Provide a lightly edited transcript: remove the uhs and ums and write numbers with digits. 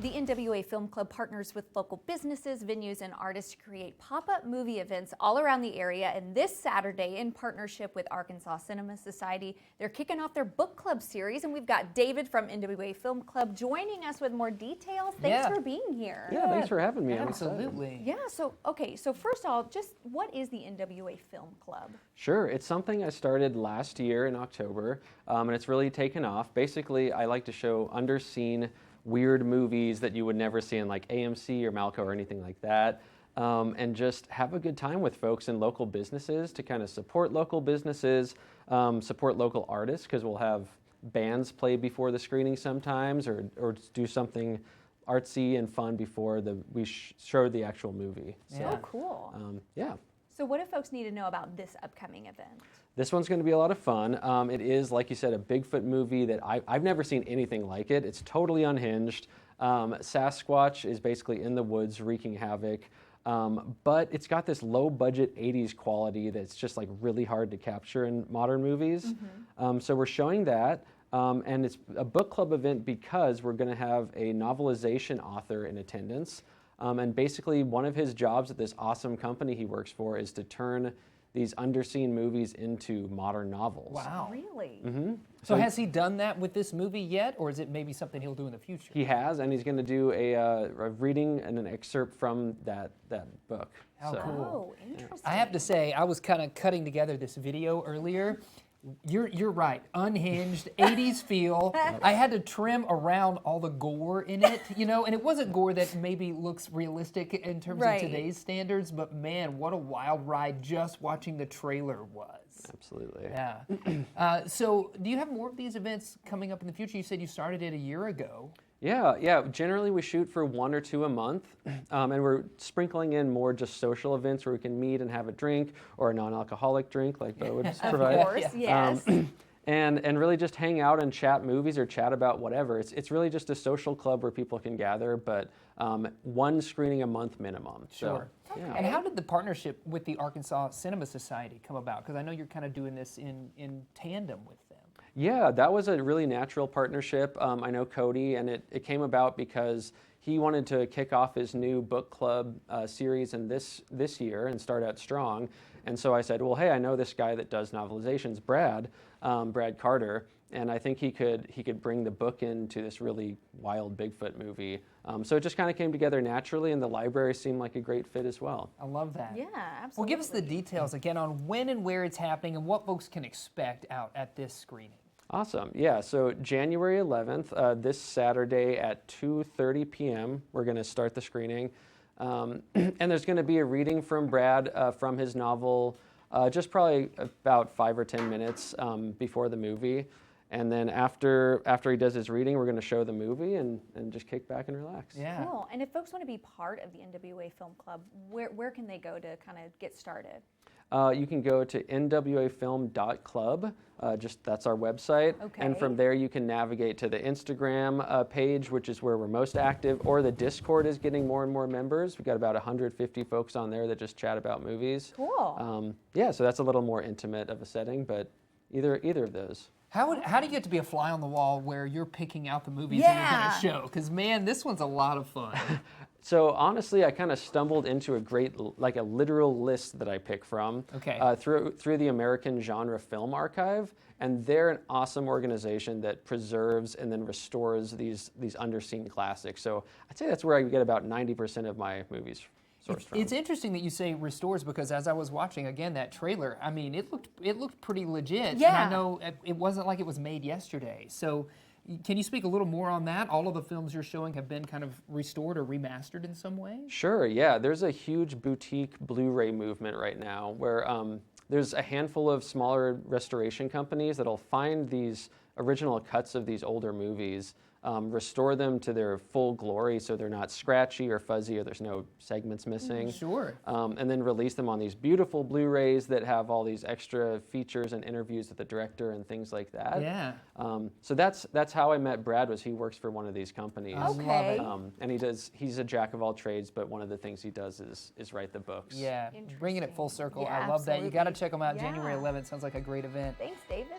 The NWA Film Club partners with local businesses, venues, and artists to create pop-up movie events all around the area. And this Saturday, in partnership with Arkansas Cinema Society, they're kicking off their book club series. And we've got David from NWA Film Club joining us with more details. Thanks for being here. Yeah, thanks for having me. Absolutely. Yeah, so first of all, just what is the NWA Film Club? Sure, it's something I started last year in October, and it's really taken off. Basically, I like to show underseen weird movies that you would never see in like AMC or Malco or anything like that, and just have a good time with folks in local businesses to kind of support local businesses, support local artists, because we'll have bands play before the screening sometimes, or do something artsy and fun before we show the actual movie. So, oh, cool. Yeah. So what do folks need to know about this upcoming event? This one's going to be a lot of fun. It is, like you said, a Bigfoot movie that I've never seen anything like it. It's totally unhinged. Sasquatch is basically in the woods wreaking havoc, but it's got this low-budget 80s quality that's just like really hard to capture in modern movies. Mm-hmm. So we're showing that, and it's a book club event because we're going to have a novelization author in attendance. And basically, one of his jobs at this awesome company he works for is to turn these underseen movies into modern novels. Wow. Really? Mm-hmm. So has he done that with this movie yet, or is it maybe something he'll do in the future? He has, and he's going to do a reading and an excerpt from that book. How cool. Oh, interesting. I have to say, I was kind of cutting together this video earlier. You're right. Unhinged, 80s feel. I had to trim around all the gore in it, and it wasn't gore that maybe looks realistic in terms of today's standards, but man, what a wild ride just watching the trailer was. Absolutely. Yeah. So do you have more of these events coming up in the future? You said you started it a year ago. Yeah. Generally, we shoot for 1 or 2 a month, and we're sprinkling in more just social events where we can meet and have a drink or a non-alcoholic drink, like Bo would provide. Of course, yes. And really just hang out and chat movies or chat about whatever. It's really just a social club where people can gather, but 1 screening a month minimum. Sure. So, yeah. And how did the partnership with the Arkansas Cinema Society come about? Because I know you're kind of doing this in tandem with them. Yeah, that was a really natural partnership. I know Cody, and it came about because he wanted to kick off his new book club series in this year and start out strong. And so I said, well, hey, I know this guy that does novelizations, Brad Carter, and I think he could bring the book into this really wild Bigfoot movie. So it just kind of came together naturally, and the library seemed like a great fit as well. I love that. Yeah, absolutely. Well, give us the details again on when and where it's happening and what folks can expect out at this screening. Awesome. Yeah, so January 11th, this Saturday at 2:30 p.m., we're going to start the screening. And there's going to be a reading from Brad from his novel, just probably about 5 or 10 minutes before the movie. And then after he does his reading, we're going to show the movie and just kick back and relax. Yeah. Cool. And if folks want to be part of the NWA Film Club, where can they go to kind of get started? You can go to nwafilm.club, that's our website, Okay. and from there you can navigate to the Instagram page, which is where we're most active, or the Discord is getting more and more members. We've got about 150 folks on there that just chat about movies. Cool. Yeah, so that's a little more intimate of a setting, but either of those. How do you get to be a fly on the wall where you're picking out the movies that you're going to show? Because, man, this one's a lot of fun. So honestly, I kind of stumbled into a literal list that I pick from through the American Genre Film Archive, and they're an awesome organization that preserves and then restores these underseen classics. So I'd say that's where I get about 90% of my movies sourced from. It's interesting that you say restores because as I was watching again that trailer, I mean it looked pretty legit. Yeah. And I know it wasn't like it was made yesterday. So. Can you speak a little more on that? All of the films you're showing have been kind of restored or remastered in some way? Sure, yeah. There's a huge boutique Blu-ray movement right now where there's a handful of smaller restoration companies that'll find these original cuts of these older movies, restore them to their full glory so they're not scratchy or fuzzy or there's no segments missing. Sure. And then release them on these beautiful Blu-rays that have all these extra features and interviews with the director and things like that. Yeah. So that's how I met Brad. Was he works for one of these companies. Okay. And he's a jack of all trades, but one of the things he does is write the books. Yeah. Bringing it full circle. Yeah, I love that. You got to absolutely. check them out. Yeah. January 11th sounds like a great event. Thanks, David.